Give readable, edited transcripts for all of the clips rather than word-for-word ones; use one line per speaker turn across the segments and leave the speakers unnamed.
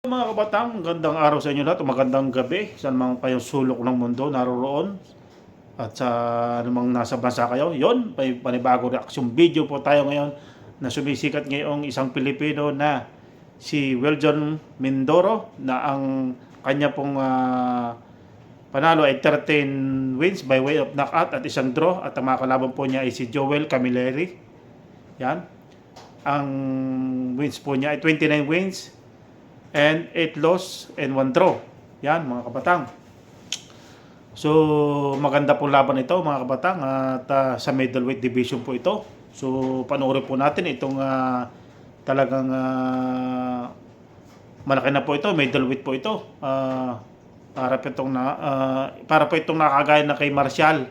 Mga kabatang, magandang araw sa inyo lahat, magandang gabi, saan mang kayong sulok ng mundo naroroon at sa anumang nasa bansa kayo. Yon, may panibago reaction video po tayo ngayon na sumisikat ngayong isang Pilipino na si Weljon Mindoro na ang kanya pong panalo ay 13 wins by way of knockout at isang draw at ang mga kalaban po niya ay si Camilleri. Yan. Ang wins po niya ay 29 wins and 8 loss and 1 draw. Yan mga kabatang. So maganda po laban ito mga kabatang at sa middleweight division po ito. So panoorin po natin itong talagang malaki na po ito, middleweight po ito. Para po itong nakagaya na kay Martial.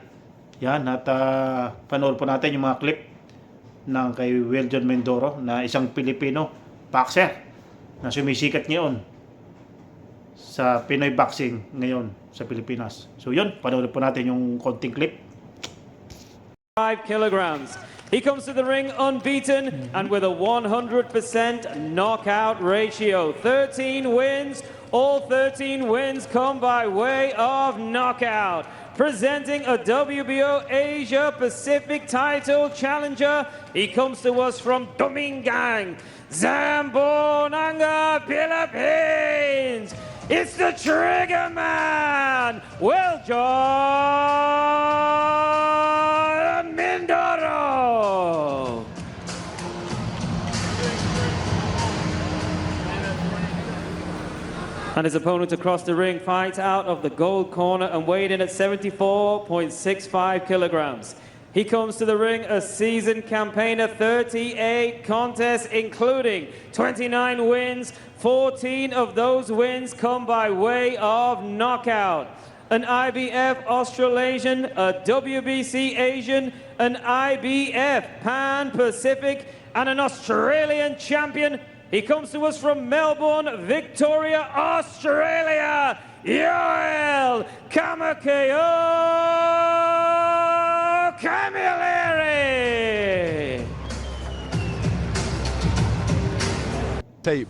Yan at panoorin po natin yung mga clip ng kay Weljon Mindoro na isang Pilipino boxer na sumisikat ngayon sa Pinoy boxing ngayon sa Pilipinas. So yun, panoorin po natin yung konting clip.
5 kilograms. He comes to the ring unbeaten and with a 100% knockout ratio. 13 wins. All 13 wins come by way of knockout. Presenting a WBO Asia Pacific title challenger, he comes to us from Domingang, Zamboanga, Philippines. It's the Trigger Man, weljon Mindoro. And his opponent across the ring fights out of the gold corner and weighed in at 74.65 kilograms. He comes to the ring a seasoned campaigner, 38 contests, including 29 wins. 14 of those wins come by way of knockout. An IBF Australasian, a WBC Asian, an IBF Pan-Pacific, and an Australian champion. He comes to us from Melbourne, Victoria, Australia, Yoel Camilleri.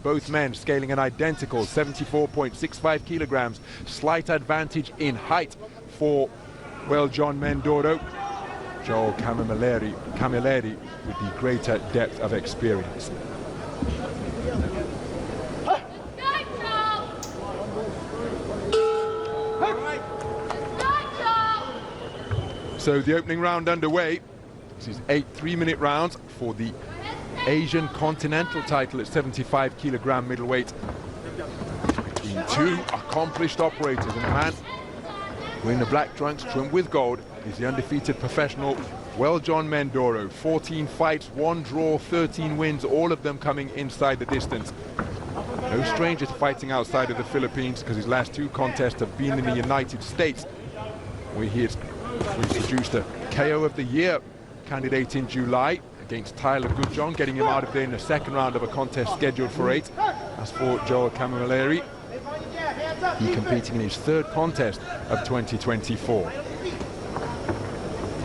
Both men scaling an identical 74.65 kilograms. Slight advantage in height for Weljon Mindoro. Joel Camilleri with the greater depth of experience. So the opening round underway. This is 8 3-minute rounds for the Asian Continental title at 75 kilogram middleweight. Between two accomplished operators, and a man wearing the black trunks trimmed with gold is the undefeated professional Weljon Mindoro. 14 fights, 1 draw, 13 wins, all of them coming inside the distance. No stranger to fighting outside of the Philippines because his last 2 contests have been in the United States, where he has produced a KO of the year candidate in July against Tyler Goodjohn, getting him out of there in the second round of a contest scheduled for 8. As for Joel Camilleri, he competing in his 3rd contest of 2024.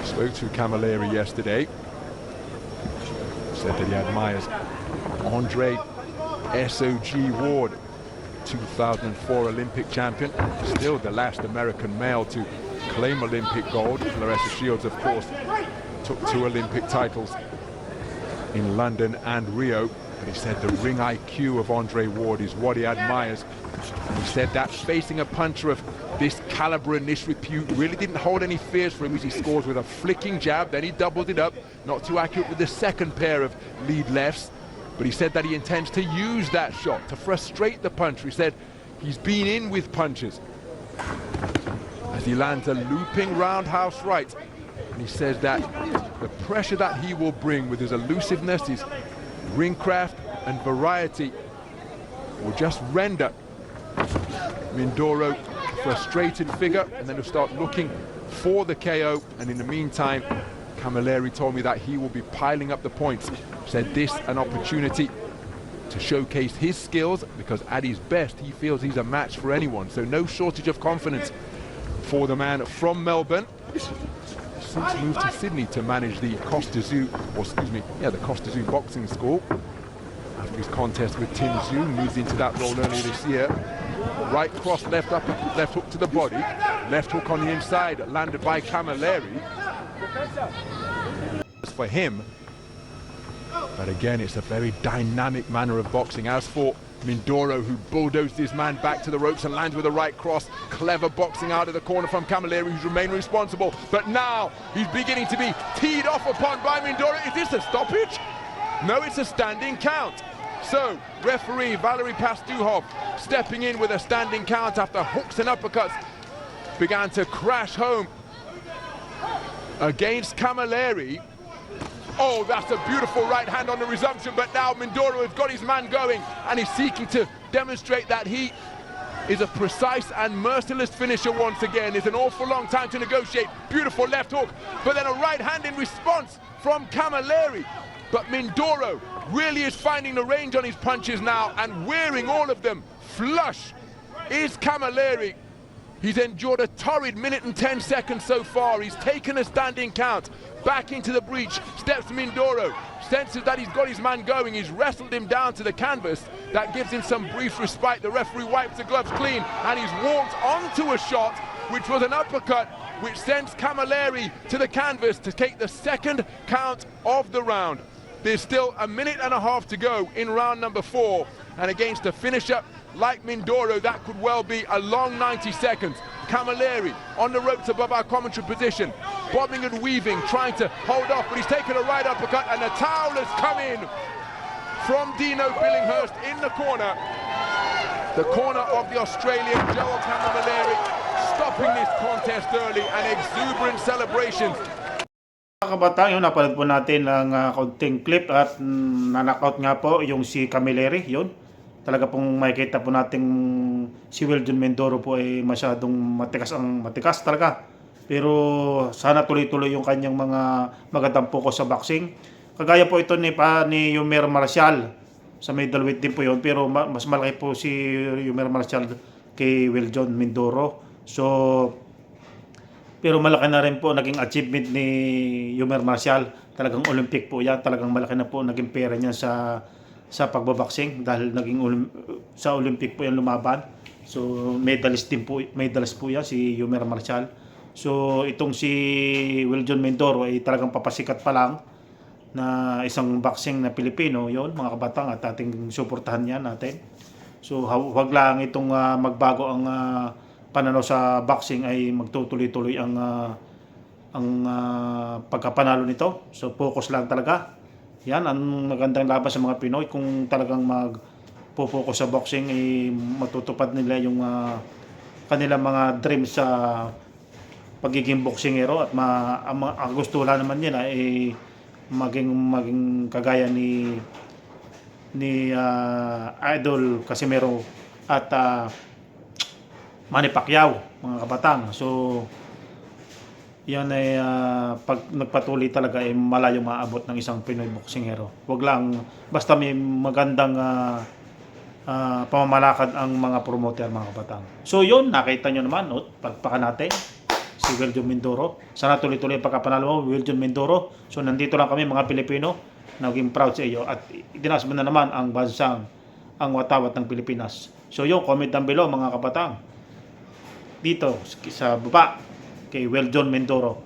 Spoke to Camilleri yesterday, said that he admires Andre SOG Ward, 2004 Olympic champion, still the last American male to claim Olympic gold. Clarissa Shields, of course, took 2 Olympic titles in London and Rio. But he said the ring IQ of Andre Ward is what he admires. And he said that facing a puncher of this caliber and this repute really didn't hold any fears for him, as he scores with a flicking jab, then he doubled it up, not too accurate with the second pair of lead lefts. But he said that he intends to use that shot to frustrate the puncher. He said he's been in with punches, as he lands a looping roundhouse right. And he says that the pressure that he will bring with his elusiveness, his ring craft and variety will just render Mindoro a frustrated figure, and then he'll start looking for the KO. And in the meantime, Camilleri told me that he will be piling up the points. Said this an opportunity to showcase his skills, because at his best he feels he's a match for anyone. So no shortage of confidence for the man from Melbourne. Since moved to Sydney to manage the the Costa Zoo boxing school. his contest with Tim Zhu, moves into that role earlier this year. Right cross, left hook to the body. Left hook on the inside, landed by Camilleri. For him, but again, it's a very dynamic manner of boxing. As for Mindoro, who bulldozed his man back to the ropes and lands with a right cross. Clever boxing out of the corner from Camilleri, who's remained responsible. But now he's beginning to be teed off upon by Mindoro. Is this a stoppage? No, it's a standing count. So, referee Valery Pastuhov stepping in with a standing count after hooks and uppercuts began to crash home against Camilleri. Oh, that's a beautiful right hand on the resumption, but now Mindoro has got his man going and he's seeking to demonstrate that he is a precise and merciless finisher once again. It's an awful long time to negotiate. Beautiful left hook, but then a right hand in response from Camilleri. But Mindoro really is finding the range on his punches now and wearing all of them flush is Camilleri. He's endured a torrid minute and 10 seconds so far. He's taken a standing count. Back into the breach, steps Mindoro, senses that he's got his man going. He's wrestled him down to the canvas. That gives him some brief respite. The referee wipes the gloves clean and he's walked onto a shot, which was an uppercut, which sends Camilleri to the canvas to take the second count of the round. There's still a minute and a half to go in round number 4, and against a finisher like Mindoro, that could well be a long 90 seconds. Camilleri on the ropes above our commentary position, bobbing and weaving, trying to hold off, but he's taken a right uppercut, and the towel has come in from Dino Billinghurst in the corner of the Australian Joel Camilleri, stopping this contest early, and exuberant celebrations.
Mga kabataan, yun, napanood po natin ang kaunting clip at nanakaut nga po yung si Camilleri, yun. Talaga pong makikita po natin si Weljon Mindoro po ay masyadong matikas talaga. Pero sana tuloy-tuloy yung kanyang mga magandang focus sa boxing. Kagaya po ito ni Yumer Marcial, sa middleweight din po yun, pero mas malaki po si Yumer Marcial kay Weljon Mindoro. So, pero malaki na rin po naging achievement ni Yumer Marcial. Talagang Olympic po yan. Talagang malaki na po naging pera niya sa pagbaboxing dahil naging sa Olympic po yan lumaban. So medalist po yan si Yumer Marcial. So itong si Weljon Mindoro ay talagang papasikat pa lang na isang boxing na Pilipino, yon mga kabatang, at ating suportahan yan natin. So huwag lang itong magbago ang pananaw sa boxing, ay magtutuloy-tuloy ang pagkapanalo nito. So focus lang talaga. Yan ang magandang laban sa mga Pinoy. Kung talagang mag-focus sa boxing, matutupad nila yung kanilang mga dreams sa pagiging boksingero, at ang gusto lang naman nila ay maging kagaya ni Idol Casimero at Manny Pacquiao, mga kabatang. So yan ay pag nagpatuloy talaga ay malayo maabot ng isang Pinoy boksingero. Huwag lang basta may magandang pamamalakad ang mga promoter, mga kabatang. So yun, nakita nyo naman, pagpakan natin si Weljon Mindoro. Sana tuloy-tuloy ang pagkapanalo mo, Weljon Mindoro. So nandito lang kami, mga Pilipino, naging proud sa iyo at itinaas mo na naman ang bansang, ang watawat ng Pilipinas. So yun, comment down below, mga kabatang, dito sa baba kay Weljon Mindoro.